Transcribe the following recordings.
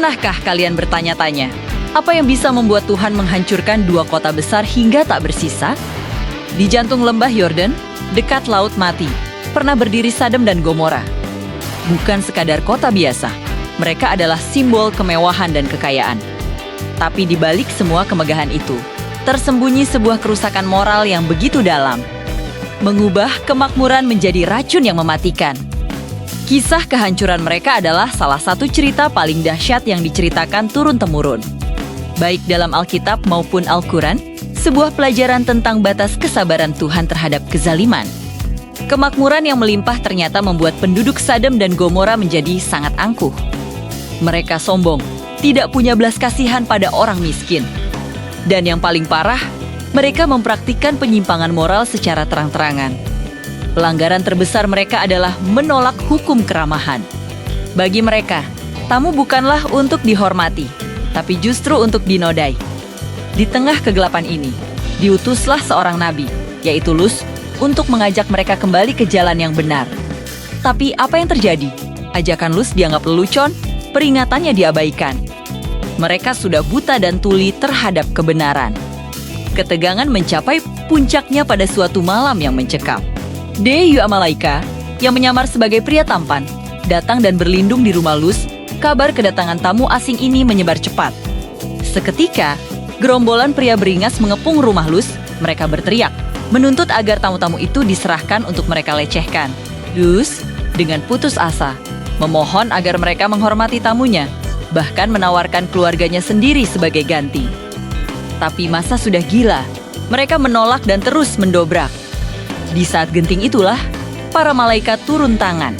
Pernahkah kalian bertanya-tanya, apa yang bisa membuat Tuhan menghancurkan dua kota besar hingga tak bersisa? Di jantung lembah Yordan, dekat Laut Mati, pernah berdiri Sodom dan Gomora. Bukan sekadar kota biasa, mereka adalah simbol kemewahan dan kekayaan. Tapi di balik semua kemegahan itu, tersembunyi sebuah kerusakan moral yang begitu dalam. Mengubah kemakmuran menjadi racun yang mematikan. Kisah kehancuran mereka adalah salah satu cerita paling dahsyat yang diceritakan turun-temurun. Baik dalam Alkitab maupun Al-Quran, sebuah pelajaran tentang batas kesabaran Tuhan terhadap kezaliman. Kemakmuran yang melimpah ternyata membuat penduduk Sodom dan Gomora menjadi sangat angkuh. Mereka sombong, tidak punya belas kasihan pada orang miskin. Dan yang paling parah, mereka mempraktikkan penyimpangan moral secara terang-terangan. Pelanggaran terbesar mereka adalah menolak hukum keramahan. Bagi mereka, tamu bukanlah untuk dihormati, tapi justru untuk dinodai. Di tengah kegelapan ini, diutuslah seorang nabi, yaitu Lut, untuk mengajak mereka kembali ke jalan yang benar. Tapi apa yang terjadi? Ajakan Lut dianggap lelucon, peringatannya diabaikan. Mereka sudah buta dan tuli terhadap kebenaran. Ketegangan mencapai puncaknya pada suatu malam yang mencekam. Deyu Amalaika, yang menyamar sebagai pria tampan, datang dan berlindung di rumah Lut. Kabar kedatangan tamu asing ini menyebar cepat. Seketika, gerombolan pria beringas mengepung rumah Lut. Mereka berteriak, menuntut agar tamu-tamu itu diserahkan untuk mereka lecehkan. Lut, dengan putus asa, memohon agar mereka menghormati tamunya, bahkan menawarkan keluarganya sendiri sebagai ganti. Tapi masa sudah gila, mereka menolak dan terus mendobrak. Di saat genting itulah, para malaikat turun tangan.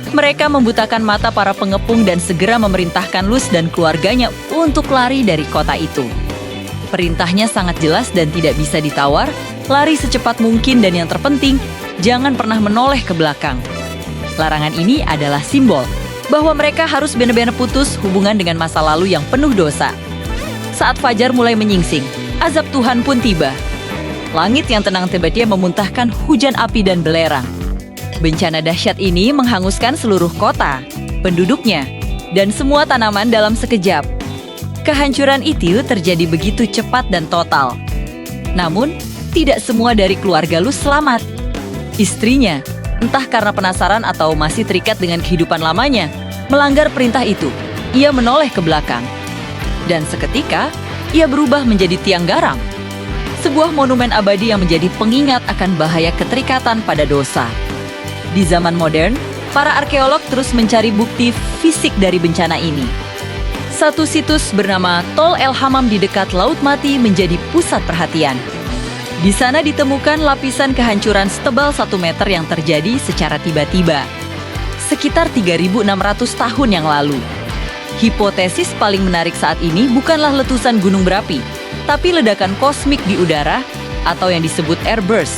Mereka membutakan mata para pengepung dan segera memerintahkan Lut dan keluarganya untuk lari dari kota itu. Perintahnya sangat jelas dan tidak bisa ditawar, lari secepat mungkin dan yang terpenting, jangan pernah menoleh ke belakang. Larangan ini adalah simbol bahwa mereka harus benar-benar putus hubungan dengan masa lalu yang penuh dosa. Saat fajar mulai menyingsing, azab Tuhan pun tiba. Langit yang tenang tiba-tiba memuntahkan hujan api dan belerang. Bencana dahsyat ini menghanguskan seluruh kota, penduduknya, dan semua tanaman dalam sekejap. Kehancuran itu terjadi begitu cepat dan total. Namun, tidak semua dari keluarga Lut selamat. Istrinya, entah karena penasaran atau masih terikat dengan kehidupan lamanya, melanggar perintah itu. Ia menoleh ke belakang. Dan seketika, ia berubah menjadi tiang garam. Sebuah monumen abadi yang menjadi pengingat akan bahaya keterikatan pada dosa. Di zaman modern, para arkeolog terus mencari bukti fisik dari bencana ini. Satu situs bernama Tol El Hammam di dekat Laut Mati menjadi pusat perhatian. Di sana ditemukan lapisan kehancuran setebal 1 meter yang terjadi secara tiba-tiba. Sekitar 3.600 tahun yang lalu. Hipotesis paling menarik saat ini bukanlah letusan gunung berapi, tapi ledakan kosmik di udara atau yang disebut airburst.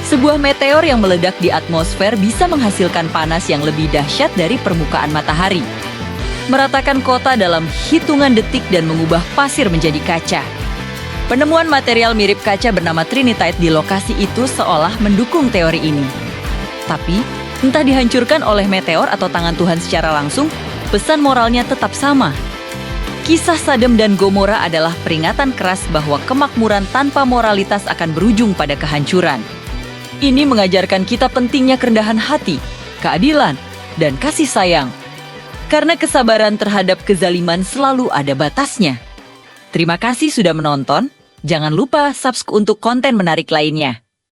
Sebuah meteor yang meledak di atmosfer bisa menghasilkan panas yang lebih dahsyat dari permukaan matahari. Meratakan kota dalam hitungan detik dan mengubah pasir menjadi kaca. Penemuan material mirip kaca bernama Trinitite di lokasi itu seolah mendukung teori ini. Tapi, entah dihancurkan oleh meteor atau tangan Tuhan secara langsung, pesan moralnya tetap sama. Kisah Sodom dan Gomora adalah peringatan keras bahwa kemakmuran tanpa moralitas akan berujung pada kehancuran. Ini mengajarkan kita pentingnya kerendahan hati, keadilan, dan kasih sayang. Karena kesabaran terhadap kezaliman selalu ada batasnya. Terima kasih sudah menonton. Jangan lupa subscribe untuk konten menarik lainnya.